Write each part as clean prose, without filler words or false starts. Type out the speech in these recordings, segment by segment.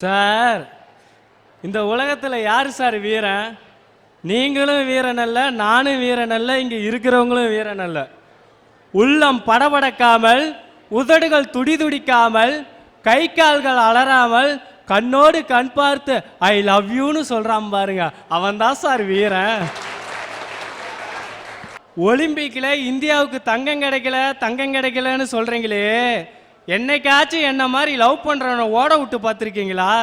Sir, இந்த உலகத்தில் யார் சார் வீரன்? நீங்களும் வீரன் அல்ல, நானும் வீரன் அல்ல, இங்கே இருக்கிறவங்களும் வீரன் அல்ல. உள்ளம் படபடக்காமல், உதடுகள் துடிதுடிக்காமல், கை கால்கள் அலறாமல், கண்ணோடு கண் பார்த்து ஐ லவ் யூன்னு சொல்கிறான் பாருங்க, அவன் தான் சார் வீரன். ஒலிம்பிக்கில் இந்தியாவுக்கு தங்கம் கிடைக்கலன்னு சொல்கிறீங்களே, என்னைக்காச்சும் என்ன மாதிரி லவ் பண்ணுறவனை ஓட விட்டு பார்த்துருக்கீங்களா?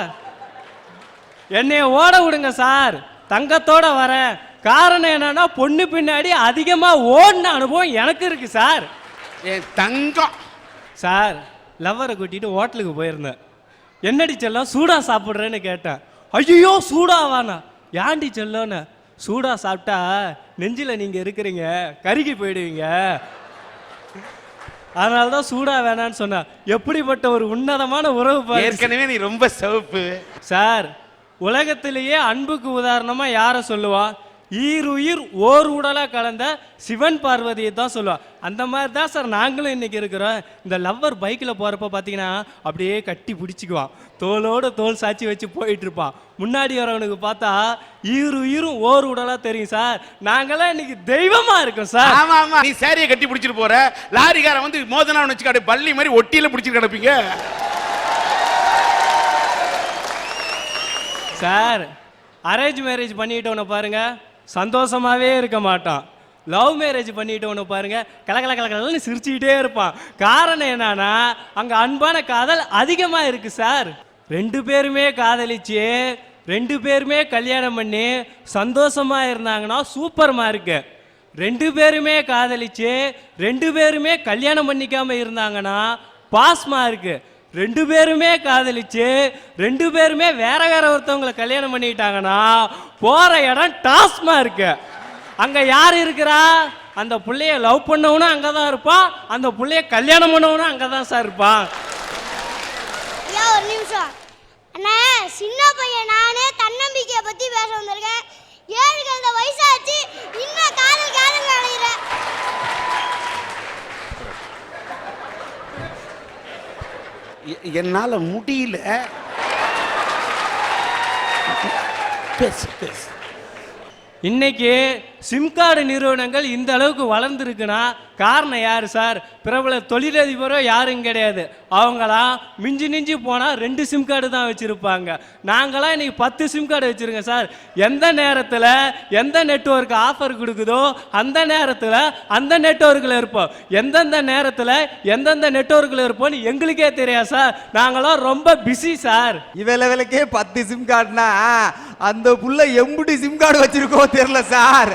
என்னைய ஓட விடுங்க சார், தங்கத்தோட வரேன். காரணம் என்னன்னா, பொண்ணு பின்னாடி அதிகமாக ஓடின அனுபவம் எனக்கு இருக்கு சார். என் தங்கம் சார், லவ்வரை கூட்டிட்டு ஹோட்டலுக்கு போயிருந்தேன். என்னடி செல்லம் சூடா சாப்பிட்றேன்னு கேட்டேன். ஐயோ சூடாவானா? ஏன்டி செல்லோன்னு, சூடா சாப்பிட்டா நெஞ்சில் நீங்கள் இருக்கிறீங்க, கருகி போயிடுவீங்க, அதனால தான் சூடா வேணான்னு சொன்னா. எப்படிப்பட்ட ஒரு உன்னதமான உறவு! ஏற்கனவே நீ ரொம்ப சிவப்பு சார். உலகத்திலேயே அன்புக்கு உதாரணமா யாரை சொல்லுவா? ஈருயிர் ஓர் உடலாக கலந்த சிவன் பார்வதியை தான் சொல்லுவா. அந்த மாதிரி தான் சார் நாங்களும் இன்னைக்கு இருக்கிறோம். இந்த லவ்வர் பைக்கில் போகிறப்ப பார்த்தீங்கன்னா அப்படியே கட்டி பிடிச்சிக்குவான், தோளோட தோல் சாட்சி வச்சு போயிட்டு இருப்பான். முன்னாடி வரவனுக்கு பார்த்தா ஈருயிரும் ஓர் உடலாக தெரியும் சார். நாங்களாம் இன்னைக்கு தெய்வமா இருக்கோம் சார். ஆமா ஆமா, நீ சேரியை கட்டி பிடிச்சிட்டு போற, லாரிக்காரன் வந்து மோதனா வச்சு பள்ளி மாதிரி ஒட்டியில பிடிச்சிட்டு கிடப்பீங்க சார். அரேஞ்ச் மேரேஜ் பண்ணிட்டவனை பாருங்க, சந்தோஷமாவே இருக்க மாட்டான். லவ் மேரேஜ் பண்ணிட்டவனை பாருங்க, கலகலன்னு சிரிச்சுக்கிட்டே இருப்பான். காரணம் என்னன்னா, அங்க அன்பான காதல் அதிகமா இருக்கு சார். ரெண்டு பேருமே காதலிச்சு, ரெண்டு பேருமே கல்யாணம் பண்ணி சந்தோஷமா இருந்தாங்கன்னா சூப்பர் மார்க்கு. ரெண்டு பேருமே காதலிச்சு, ரெண்டு பேருமே கல்யாணம் பண்ணிக்காம இருந்தாங்கன்னா பாஸ் மார்க்கு. ரெண்டு பேருமே காதலிச்சு, ரெண்டு பேருமே வேற ஒருத்தவங்களை கல்யாணம் பண்ணிட்டாங்கன்னா போற இடம் டாஸ்மா இருக்கு. அங்க யார் இருக்கிறா? அந்த பிள்ளைய லவ் பண்ணவனும் அங்கதான் இருப்பான், அந்த பிள்ளைய கல்யாணம் பண்ணவனும் அங்கதான் சார் இருப்பான். ஒரு நிமிஷம் அண்ணா, சின்ன பையன் நானே தன்னம்பிக்கையை பத்தி பேச வந்திருக்கேன். 7 கழுத வயசாச்சு, இன்னும் காதல் அடைகிறேன். என்னால முடியல. பேசு பேசு. இன்னைக்கு சிம் கார்டு நிறுவனங்கள் இந்த அளவுக்கு வளர்ந்துருக்குன்னா காரணம் யாரு சார்? பிரபல தொழிலதிபரோ யாரும் கிடையாது. அவங்களாம் மிஞ்சி போனால் 2 சிம் கார்டு தான் வச்சுருப்பாங்க. நாங்களாம் இன்னைக்கு 10 சிம் கார்டு வச்சுருக்கோம் சார். எந்த நேரத்தில் எந்த நெட்வொர்க் ஆஃபர் கொடுக்குதோ அந்த நேரத்தில் அந்த நெட்வொர்க்கில் இருப்போம். எந்தெந்த நேரத்தில் எந்தெந்த நெட்வொர்க்கில் இருப்போம்னு எங்களுக்கே தெரியாது சார். நாங்களாம் ரொம்ப பிஸி சார். இவளுக்கே 10 சிம் கார்டுனா அந்த புள்ள எம்புடி சிம் கார்டு வச்சிருக்கோம் தெரியல சார்.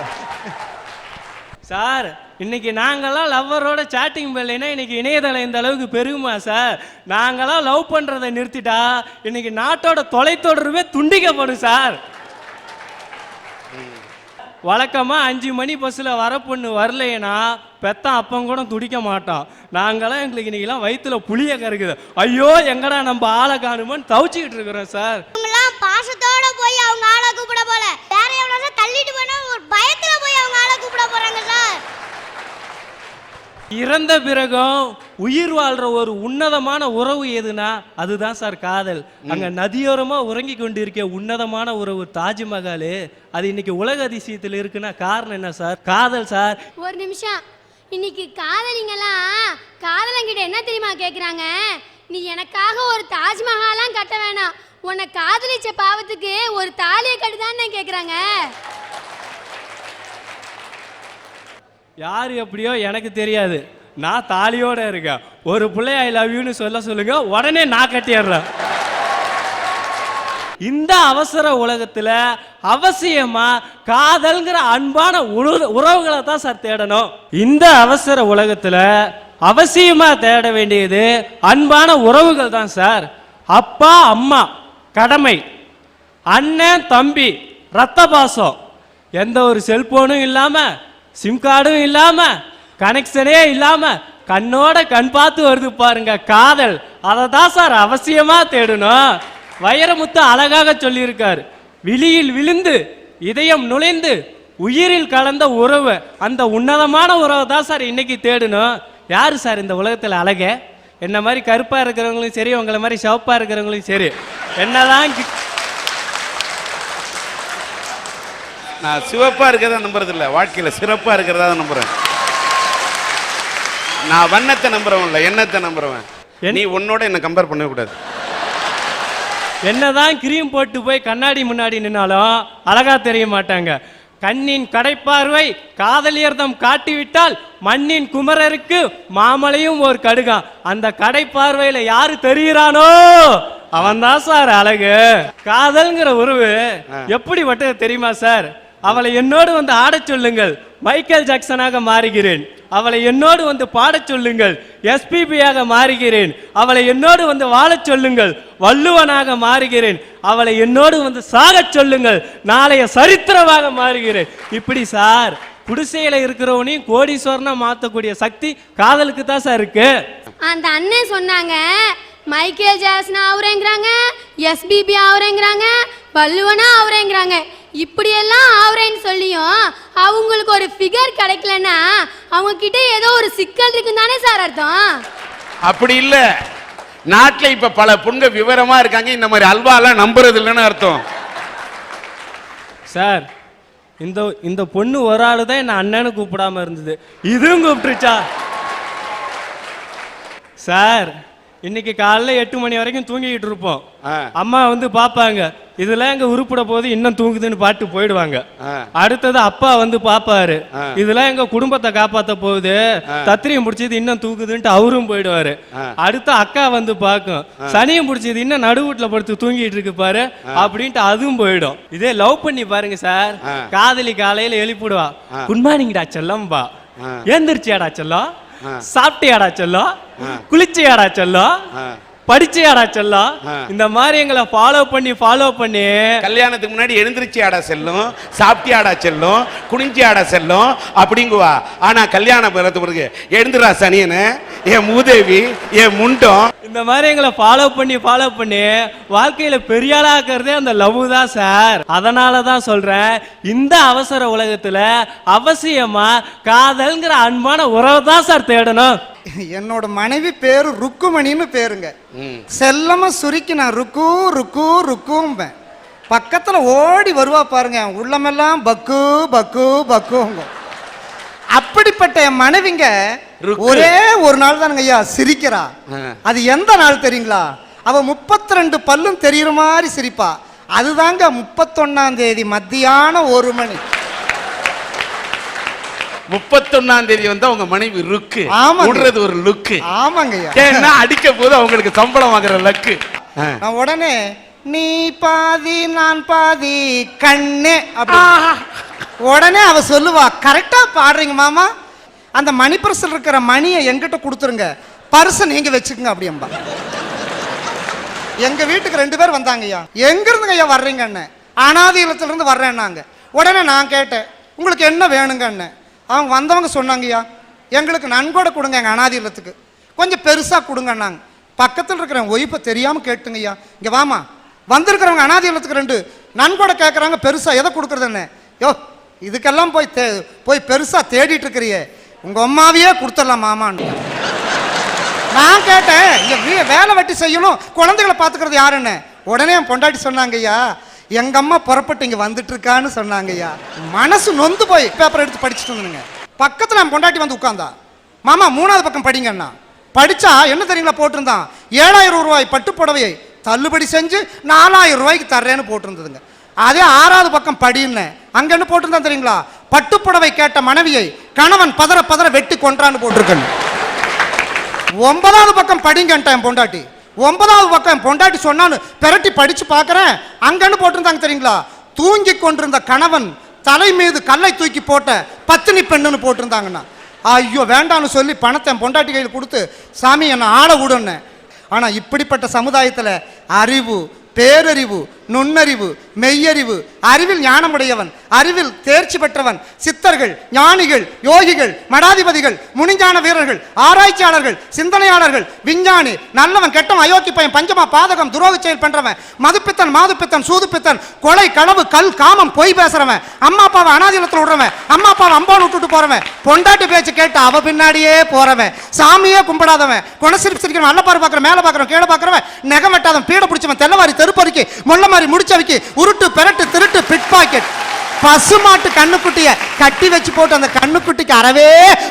சார், இன்னைக்கு நாங்களாம் லவ்வரோட சாட்டிங் பண்ணலைன்னா இன்னைக்கு இணையதளம் இந்த அளவுக்கு பெருகுமா சார்? நாங்களாம் லவ் பண்றதை நிறுத்திட்டா இன்னைக்கு நாட்டோட தொலைத்தொடர்பே துண்டிக்கப்படும் சார். வழக்கமா 5 மணி பஸ்ஸில் வர பொண்ணு வரலைன்னா பெத்தான் அப்பம் கூட துடிக்க மாட்டான். நாங்களாம் எங்களுக்கு இன்னைக்கெல்லாம் வயிற்றுல புளிய கறக்குது. ஐயோ எங்கடா நம்ம ஆளை காணுமோன்னு தவிச்சுக்கிட்டு இருக்கிறோம் சார். பாசத்தோட போய் அவங்க ஆளை கூப்பிட போல, வேற எவ்வளவு தள்ளிட்டு போனா ஒரு பயத்துல போய் அவங்க ஆளை கூப்பிட போறாங்க சார். இறந்த பிறகும் உயிர் வாழ்ற ஒரு உன்னதமான உறவு எதுனா அதுதான் சார் காதல். அங்க நதியோரமா உறங்கி கொண்டிருக்க உன்னதமான உறவு தாஜ்மஹால், அது இன்னைக்கு உலக அதிசயத்தில் இருக்குன்னா காரணம் என்ன சார்? காதல் சார். ஒரு நிமிஷம், இன்னைக்கு காதலிங்கெல்லாம் காதலங்கிட்ட என்ன தெரியுமா கேட்குறாங்க? நீ எனக்காக ஒரு தாஜ்மஹாலாம் கட்ட வேணாம், உன்னை காதலிச்ச பாவத்துக்கு ஒரு தாலியை கட்டுதான்னு கேட்குறாங்க. யார் எப்படியோ எனக்கு தெரியாது, நான் தாலியோட இருக்கேன். ஒரு பிள்ளை ஐ லவ் யூன்னு சொல்லுங்க, உடனே நான் கட்டிடுறேன். இந்த அவசர உலகத்துல அவசியமா காதல்ங்கிற அன்பான உறவுகளை தான் சார் தேடணும். இந்த அவசர உலகத்துல அவசியமா தேட வேண்டியது அன்பான உறவுகள் தான் சார். அப்பா அம்மா கடமை, அண்ணன் தம்பி ரத்த பாசம், எந்த ஒரு செல்போனும் இல்லாம, சிம் கார்டும் இல்லாம, கனெக்ஷனே இல்லாம கண்ணோட கண் பார்த்து வருது பாருங்க காதல். அதை தான் சார் அவசியமா தேடணும். வைரமுத்து அழகாக சொல்லியிருக்காரு, விழியில் விழுந்து இதயம் நுழைந்து உயிரில் கலந்த உறவு, அந்த உன்னதமான உறவை தான் சார் இன்னைக்கு தேடணும். யாரு சார் இந்த உலகத்தில் அழக? என்ன மாதிரி கருப்பா இருக்கிறவங்களும் சரி, உங்களை மாதிரி சிவப்பா இருக்கிறவங்களும் சரி, என்னதான் நான் சிவப்பா இருக்கிறதா நம்புறது இல்ல, வாழ்க்கையில சிறப்பா இருக்கிறதா நம்புறேன். நான் வண்ணத்தை நம்புறவன் இல்ல, எண்ணத்தை நம்புறவன். நீ உன்னோட என்ன கம்பேர் பண்ண கூடாது. என்னதான் கிரீம் போட்டு போய் கண்ணாடி முன்னாடி நின்னாலும் அழகா தெரிய மாட்டாங்க. கண்ணின் கடைப்பார்வை காதலியர்தம் காட்டிவிட்டால் மண்ணின் குமரருக்கு மாமலையும் ஒரு கடுகான். அந்த கடைப்பார்வையில யாரு தெரிகிறானோ அவன் தான் சார் அழகு. காதல்ங்கிற உறவு எப்படி பட்டது தெரியுமா சார்? அவளை என்னோடு வந்து ஆடச் சொல்லுங்கள், மைக்கேல் ஜாக்சனாக மாறுகிறேன். அவளை என்னோடு வந்து பாடச் சொல்லுங்கள், எஸ்பிபியாக மாறுகிறேன். அவளை என்னோடு வந்து வாழச் சொல்லுங்கள், வள்ளுவனாக மாறுகிறேன். அவளை என்னோடு வந்து சாகச் சொல்லுங்கள், நாளைய சரித்திரமாக மாறுகிறேன். இப்படி சார் குடிசையில இருக்கிறவனையும் கோடீஸ்வரனா மாத்தக்கூடிய சக்தி காதலுக்கு தான் சார் இருக்கு. அந்த அண்ணன் சொன்னாங்க மைக்கேல் ஜாக்சன் ஆவுறேங்கிறாங்க, எஸ்பிபி ஆவுறேங்கிறாங்க, வள்ளுவனா ஆவுறேங்கிறாங்க. இப்படியெல்லாம் ஆவுறேன்னு சொல்லியும் அவங்களுக்கு ஒரு ஃபிகர் கிடைக்கலன்னா அவங்க கிட்ட ஏதோ ஒரு சிக்கல் இருக்குன்னு தானே சார் அர்த்தம்? அப்படி இல்ல, நாட்டுல இப்ப பல பொண்ணுங்க விவரமா இருக்காங்க, இந்த மாதிரி அல்வாலாம் நம்புறது இல்லைன்னு அர்த்தம். சார் இந்த பொண்ணு ஒரு ஆளு தான் என்ன அண்ணன்னு கூப்பிடாம இருந்தது, இதுவும் கூப்பிட்டுருச்சா சார்? இன்னைக்கு காலைல 8 மணி வரைக்கும் தூங்கிக்கிட்டு இருப்போம். அம்மா வந்து பாப்பாங்க, இதுல எங்க உருப்பிட போது இன்னும் தூங்குதுன்னு பாட்டு போயிடுவாங்க. அடுத்தது அப்பா வந்து பாப்பாரு, இதுல எங்க குடும்பத்தை காப்பாத்த போகுது, தத்திரியம் முடிச்சது இன்னும் தூக்குதுன்ட்டு அவரும் போயிடுவாரு. அடுத்த அக்கா வந்து பாக்கும், சனியம் முடிச்சது இன்னும் நடுவூட்ல படுத்து தூங்கிட்டு இருக்கு பாரு அப்படின்ட்டு அதுவும் போயிடும். இதே லவ் பண்ணி பாருங்க சார், காதலி காலையில எழுப்பிடுவா, குட் மார்னிங்டா செல்லம்பா, ஏந்திரிச்சியாடா செல்லம், சாப்பிட்டியாடா செல்லம், குளிச்சியாடா செல்லம், படிச்சியாடா செல்லம். இந்த மாதிரி எங்களை ஃபாலோ பண்ணி கல்யாணத்துக்கு முன்னாடி எழுந்திருச்சி ஆடா செல்லும், சாப்பிட்டி ஆடா செல்லும், குனிஞ்சி ஆடா செல்லும் அப்படிங்குவா. ஆனா கல்யாணம் பிறகு பிறகு எழுந்துரா சனியனு, என் மூதேவி, என் முண்டம். இந்த மாதிரி எங்களை ஃபாலோ பண்ணி வாழ்க்கையில பெரிய ஆளாக்குறதே அந்த லவ் தான் சார். அதனால தான் சொல்றேன், இந்த அவசர உலகத்துல அவசியமா காதல்ங்கிற அன்பான உறவை தான் சார் தேடணும். என்னோட மனைவி பேரு ருக்குமணின்னு பேருங்க. செல்லமா சுருக்கி நான் ருக்கு ருக்கு ருக்கும்பேன். பக்கத்துல ஓடி வருவா பாருங்க, உள்ளமெல்லாம் பக்கு பக்கு பக்குங்க. அப்படிப்பட்ட என் மனைவிங்க ஒரே ஒரு நாள் தானுங்க ஐயா சிரிக்கிறா. அது எந்த நாள் தெரியுங்களா? அவ 32 பல்லும் தெரியுற மாதிரி சிரிப்பா. அதுதாங்க 31ஆம் தேதி மத்தியானம் 1 மணி. 31ஆம் தேதி வந்து அவங்க மனைவி ருக்கு, விடுறது ஒரு லுக்கு. ஆமாங்க ஐயா, ஏன்னா அடிக்க போது அவங்களுக்கு சம்பளம் வாங்குற லக்கு. நான் உடனே நீ பாதி நான் பாதி கண்ணே அப்படி உடனே அவ சொல்லுவா, கரெக்டா பாடுறீங்க மாமா, அந்த மணி பர்சல் இருக்கிற மணியை எங்கிட்ட கொடுத்துருங்க, பர்ச நீங்க வச்சுக்கோங்க அப்படியம்பா. எங்க வீட்டுக்கு 2 பேர் வந்தாங்க ஐயா. எங்க இருந்துங்க ஐயா வர்றீங்க அண்ணன்? அனாதை இல்லத்துல இருந்து வர்றேன்னாங்க. உடனே நான் கேட்டேன், உங்களுக்கு என்ன வேணுங்க அண்ணன்? அவங்க வந்தவங்க சொன்னாங்க, ஐயா எங்களுக்கு நன்கொடை கொடுங்க, எங்க அனாதை இல்லத்துக்கு கொஞ்சம் பெருசா கொடுங்கன்னாங்க. பக்கத்தில் இருக்கிற ஒய்ஃபை தெரியாம கேட்டுங்க, ஐயா இங்க வாமா, வந்திருக்கிறவங்க அனாதை இல்லத்துக்கு 2 நன்கொடை கேட்கறாங்க, பெருசா எதை கொடுக்கறது என்ன? யோ இதுக்கெல்லாம் போய் பெருசா தேடிட்டு இருக்கிறியே, உங்க அம்மாவையே கொடுத்துடலாம் மாமான்னு. நான் கேட்டேன், இங்க வேலை வெட்டி செய்யணும், குழந்தைகளை பாத்துக்கிறது யாருன்னு. உடனே என் பொண்டாட்டி சொன்னாங்க, ஐயா எங்க அம்மா புறப்பட்டு இங்க வந்துட்டு இருக்கான்னு சொன்னாங்க. ஐயா மனசு நொந்து போய் பேப்பர் எடுத்து படிச்சுட்டு வந்துங்க. பக்கத்துல என் பொண்டாட்டி வந்து உட்கார்ந்தா, மாமா 3வது பக்கம் படிங்கன்னா. படிச்சா என்ன தெரியுங்களா போட்டிருந்தான், 7000 ரூபாய் பட்டு புடவையை தள்ளுபடி செஞ்சு 4000 ரூபாய்க்கு தர்றேன்னு போட்டிருந்ததுங்க. அதே 6வது பக்கம் படின்னு அங்க என்ன போட்டிருந்தான் தெரியுங்களா, பட்டுப்புடவை கேட்ட மனைவியை கணவன் பதற பதற வெட்டி கொன்றான்னு போட்டிருக்கேன். 9வது பக்கம் படிங்கன்ட்டேன் என் பொண்டாட்டி. 9வது பக்கம் என் பொண்டாட்டி சொன்னான்னு பெரட்டி படிச்சு பார்க்கறேன், அங்கன்னு போட்டிருந்தாங்க தெரியுங்களா, தூங்கி கொண்டிருந்த கணவன் தலை மீது கல்லை தூக்கி போட்ட பத்தினி பெண்ணுன்னு போட்டிருந்தாங்கண்ணா. ஐயோ வேண்டான்னு சொல்லி பணத்தை என் பொண்டாட்டி கையில் கொடுத்து, சாமி என்னை ஆள விடுன்னு. ஆனா இப்படிப்பட்ட சமுதாயத்துல அறிவு, பேரறிவு, நுண்ணறிவு மெய்யறிவு, அறிவில் ஞானமுடையவன், அறிவில் தேர்ச்சி பெற்றவன், சித்தர்கள், ஞானிகள், யோகிகள், மடாதிபதிகள், முனிஞான வீரர்கள், ஆராய்ச்சியாளர்கள், சிந்தனையாளர்கள், விஞ்ஞானி, நல்லவன், கெட்டவன், அயோத்தி பையன், பஞ்சமா, பாதகம், துரோக செயல் பண்றவன், மதுப்பித்தன், மாதுப்பித்தன், சூதுப்பித்தன், கொலை, களவு, கல், காமம், பொய் பேசுறவன், அம்மா அப்பாவை அனாதிலத்தில் விடுறவன், அம்மா அப்பாவை அம்பான் விட்டுட்டு போறவன், பொண்டாட்டி பேச்சு கேட்டு அவ பின்னாடியே போறவன், சாமியே கும்பிடாதவன், குணசிரிக்கிறவன், அல்ல பாரு பாக்குற, மேல பாக்குறவன், கீழே பாக்குறவன், நகம் வெட்டாதவன், பீட பிடிச்சவன், தெல்லவாரி, தெருப்பறிக்கி, முள்ள மாதிரி முடிச்சவைக்கு, உருட்டு, பெரட்டு, திருட்டு, பிட் பாக்கெட், பசுமாட்டு கண்ணுக்குட்டிய கட்டி வச்சு போட்டு அந்த கண்ணுக்குட்டிக்கு அறவே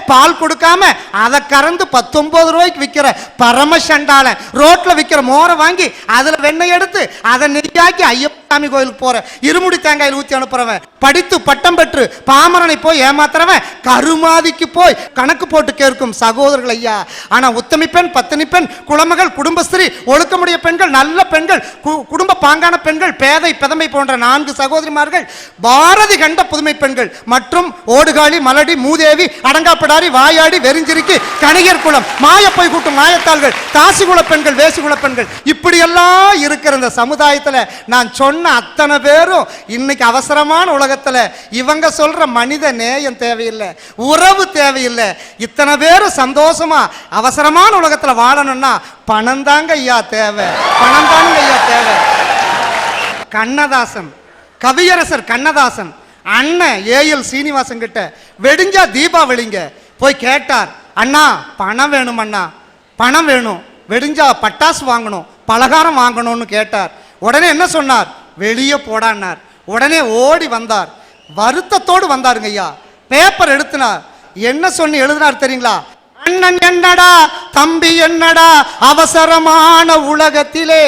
பால் கொடுக்காம அதை கறந்து 19 ரூபாய்க்கு விற்கிற பரமசண்டாளன், ரோட்ல விற்கிற மோரை வாங்கி அதுல வெண்ணெய் எடுத்து அதை நெய்யாக்கி ஐயப்பசாமி கோயிலுக்கு போற இருமுடி தேங்காயில் ஊத்தி அனுப்புறவன், படித்து பட்டம் பெற்று பாமரனை போய் ஏமாத்துறவன், கருமாதிக்கு போய் கணக்கு போட்டு கேட்கும் சகோதரர்கள் ஐயா. ஆனா உத்தமி பெண், பத்தினி பெண், குலமகள், குடும்பஸ்திரி, ஒழுக்கமுடைய பெண்கள், நல்ல பெண்கள், குடும்ப பாங்கான பெண்கள், பேதை பெதமை போன்ற 4 சகோதரிமார்கள், பாரதி கண்ட புதுமை பெண்கள் மற்றும் ஓடுகாளி, மலடி, மூதேவி, அடங்காப்படாரி, வாயாடி, வெறிஞ்சிரிக்கு, கணிகர் குலம், மாயப்போய் கூட்டும் மாயத்தாள்கள், தாசிகுல பெண்கள், வேசிகுல பெண்கள், இப்படியெல்லாம் இருக்கிற இந்த சமுதாயத்தில் நான் சொன்ன அத்தனை பேரும் இன்னைக்கு அவசரமான உலகத்துல இவங்க சொல்ற மனித நேயம் தேவையில்லை, உறவு தேவையில்லை. இத்தனை பேரும் சந்தோஷமா அவசரமான உலகத்துல வாழணும்னா பணம் தாங்க ஐயா தேவை, பணம் தாங்க ஐயா தேவை. கண்ணதாசன், கவியரசர் கண்ணதாசன் அண்ணன் ஏஎல் சீனிவாசன் கிட்ட வெடிஞ்சா தீபாவளிங்க போய் கேட்டார், அண்ணா பணம் வேணும், அண்ணா பணம் வேணும், வெடிஞ்சா பட்டாசு வாங்கணும், பலகாரம் வாங்கணும்னு கேட்டார். உடனே என்ன சொன்னார், வெளியே போடான்னார். உடனே ஓடி வந்தார், வருத்தத்தோடு வந்தாருங்க ஐயா. பேப்பர் எடுத்தினார், என்ன சொல்லி எழுதினார் தெரியுங்களா, அண்ணன் என்னடா தம்பி என்னடா அவசரமான உலகத்திலே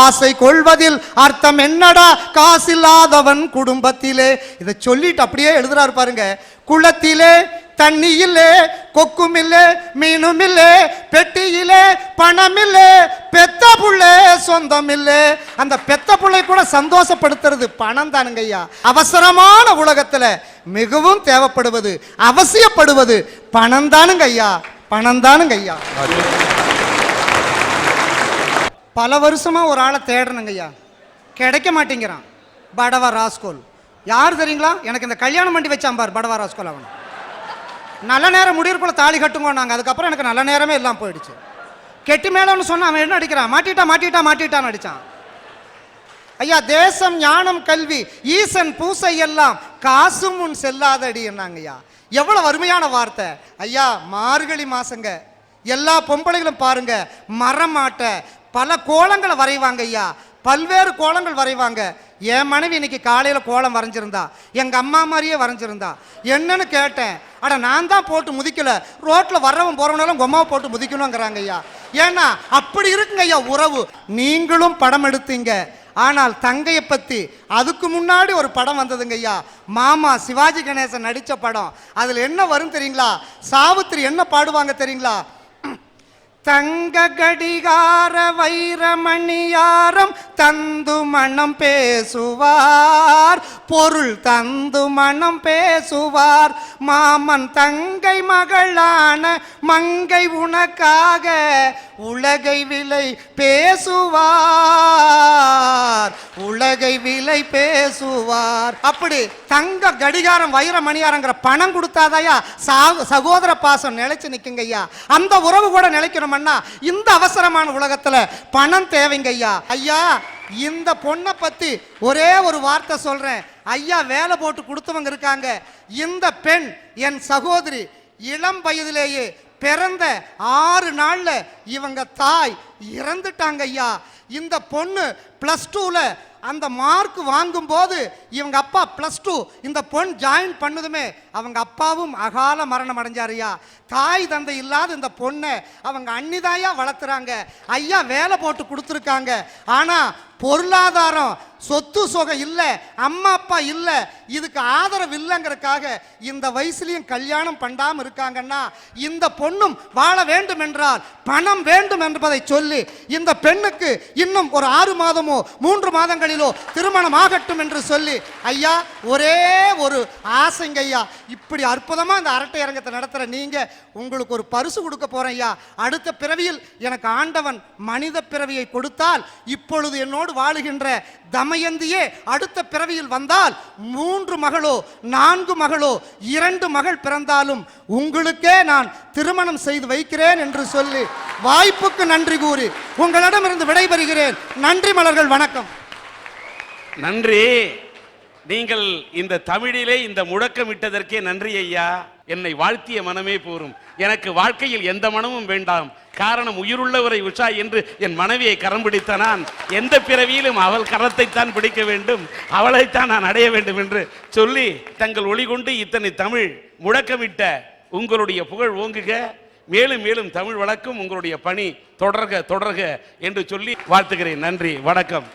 ஆசை கொள்வதில் அர்த்தம் என்னடா காசில்லாதவன் குடும்பத்திலே. இதை சொல்லிட்டு அப்படியே எழுதுறாரு பாருங்க. குளத்திலே தண்ணி இல்லே, கொக்கும் இல்லே, மீனும் இல்லே, பெட்டியிலே பணம் இல்லே, பெத்த புள்ளே சொந்தம் இல்லே. அந்த பெத்த புள்ளை கூட சந்தோஷப்படுத்துறது பணம் தானுங்க ஐயா. அவசரமான உலகத்துல மிகவும் தேவைப்படுவது, அவசியப்படுவது பணம் தானுங்க ஐயா, பணம் தானுங்க ஐயா. பல வருஷமா ஒரு ஆளை தேடணுங்க ஐயா, கிடைக்க மாட்டேங்கிறான். படவா ராஸ்கோல் யார் தெரியுங்களா? எனக்கு இந்த கல்யாணம் பண்ணி வச்சான் பார் படவா ராஸ்கோல். அவன் நல்ல நேரம் முடியறக்குள்ள தாலி கட்டுங்க நாங்கள். அதுக்கப்புறம் எனக்கு நல்ல நேரமே எல்லாம் போயிடுச்சு. கெட்டி மேலன்னு சொன்னா அவன் என்ன அடிக்கிறான், மாட்டிட்டா மாட்டிட்டா மாட்டிட்டான்னு அடிச்சான். ஐயா தேசம் ஞானம் கல்வி ஈசன் பூசை எல்லாம் காசும் முன் செல்லாதடி என்னாங்க ஐயா. எவ்வளவு அருமையான வார்த்தை ஐயா. மார்கழி மாசங்க, எல்லா பொம்பளைகளும் பாருங்க மரமாட்ட பல கோலங்களை வரைவாங்க ஐயா, பல்வேறு கோலங்கள் வரைவாங்க. என் மனைவி இன்னைக்கு காலையில் கோலம் வரைஞ்சிருந்தா, எங்க அம்மா மாதிரியே வரைஞ்சிருந்தா. என்னன்னு கேட்டேன், அட நான் தான் போட்டு முதிக்கல, ரோட்ல வர்றவன் போறவனாலும் கொம்மாவை போட்டு முதிக்கணுங்கிறாங்க ஐயா. ஏன்னா அப்படி இருக்குங்க ஐயா உறவு. நீங்களும் படம் எடுத்தீங்க, ஆனால் தங்கையை பத்தி அதுக்கு முன்னாடி ஒரு படம் வந்ததுங்க ஐயா, மாமா சிவாஜி கணேசன் நடிச்ச படம். அதுல என்ன வரும் தெரியுங்களா, சாவித்திரி என்ன பாடுவாங்க தெரியுங்களா, தங்க கடிகார வைரமணியாரம் தந்து மனம் பேசுவார், பொருள் தந்து மனம் பேசுவார், மாமன் தங்கை மகளான மங்கை உனக்காக உலகை விலை பேசுவார், உலகை விலை பேசுவார். அப்படி தங்க கடிகாரம் வைரமணியாரங்கிற பணம் கொடுத்தாதாயா சகோதர பாசம் நிலைச்சு நிற்குங்க ஐயா. அந்த உறவு கூட நிலைக்கணும். இந்த அவசரமான உலகத்துல பணம் தேவைங்க ஐயா. ஐயா இந்த பொண்ணை பத்தி ஒரே ஒரு வார்த்தை சொல்றேன் ஐயா. வேலை போட்டு கொடுத்தவங்க இருக்காங்க. இந்த பெண் என் சகோதரி, இளம் வயதிலேயே பிறந்த 6 நாள்ல இவங்க தாய் இறந்துட்டாங்க ஐயா. இந்த பொண்ணு +2ல அந்த மார்க் வாங்கும் போது இவங்க அப்பா +2, இந்த பொண்ணு ஜாயின் பண்ணதுமே அவங்க அப்பாவும் அகால மரணம் அடைஞ்சாருயா. தாய் தந்தை இல்லாத இந்த பொண்ணை அவங்க அண்ணிதாயா வளர்த்துறாங்க ஐயா. வேலை போட்டு கொடுத்துருக்காங்க, ஆனா பொருளாதாரம் சொத்து சுகம் இல்லை, அம்மா அப்பா இல்லை, இதுக்கு ஆதரவு இல்லைங்கிறதுக்காக இந்த வயசுலையும் கல்யாணம் பண்ணாம இருக்காங்கன்னா, இந்த பொண்ணும் வாழ வேண்டும் என்றால் பணம் வேண்டும் என்பதை சொல்லி இந்த பெண்ணுக்கு இன்னும் ஒரு 6 மாதமோ 3 மாதங்களிலோ திருமணம் ஆகட்டும் என்று சொல்லி ஐயா ஒரே ஒரு ஆசைங்க ஐயா. இப்படி அற்புதமா இந்த அரட்டை அரங்கத்தை நடத்துற நீங்க, உங்களுக்கு ஒரு பரிசு கொடுக்க போறேன் ஐயா. அடுத்த பிறவியில் எனக்கு ஆண்டவன் மனித பிறவியை கொடுத்தால் இப்பொழுது என்னோடு வாழுகின்ற தமயந்தியே அடுத்த பிறவியில் வந்தால் 3 மகளோ 4 மகளோ 2 மகள் பிறந்தாலும் உங்களுக்கே நான் திருமணம் செய்து வைக்கிறேன் என்று சொல்லி வாய்ப்புக்கு நன்றி கூறி உங்களிடமிருந்து விடைபெறுகிறேன். நன்றி மலர்கள், வணக்கம். நன்றி. நீங்கள் இந்த தமிழிலே இந்த முழக்கமிட்டதற்கே நன்றி ஐயா. என்னை வாழ்த்திய மனமே போரும். எனக்கு வாழ்க்கையில் எந்த மனமும் வேண்டாம். காரணம், உயிருள்ளவரை உஷா என்று என் மனைவியை கரம் பிடித்த நான் எந்த பிறவியிலும் அவள் கரத்தைத்தான் பிடிக்க வேண்டும், அவளைத்தான் நான் அடைய வேண்டும் என்று சொல்லி தங்கள் ஒளி கொண்டு இத்தனை தமிழ் முழக்கமிட்ட உங்களுடைய புகழ் ஓங்குக. மேலும் மேலும் தமிழ் வழக்கும் உங்களுடைய பணி தொடர்க தொடர்க என்று சொல்லி வாழ்த்துகிறேன். நன்றி, வணக்கம்.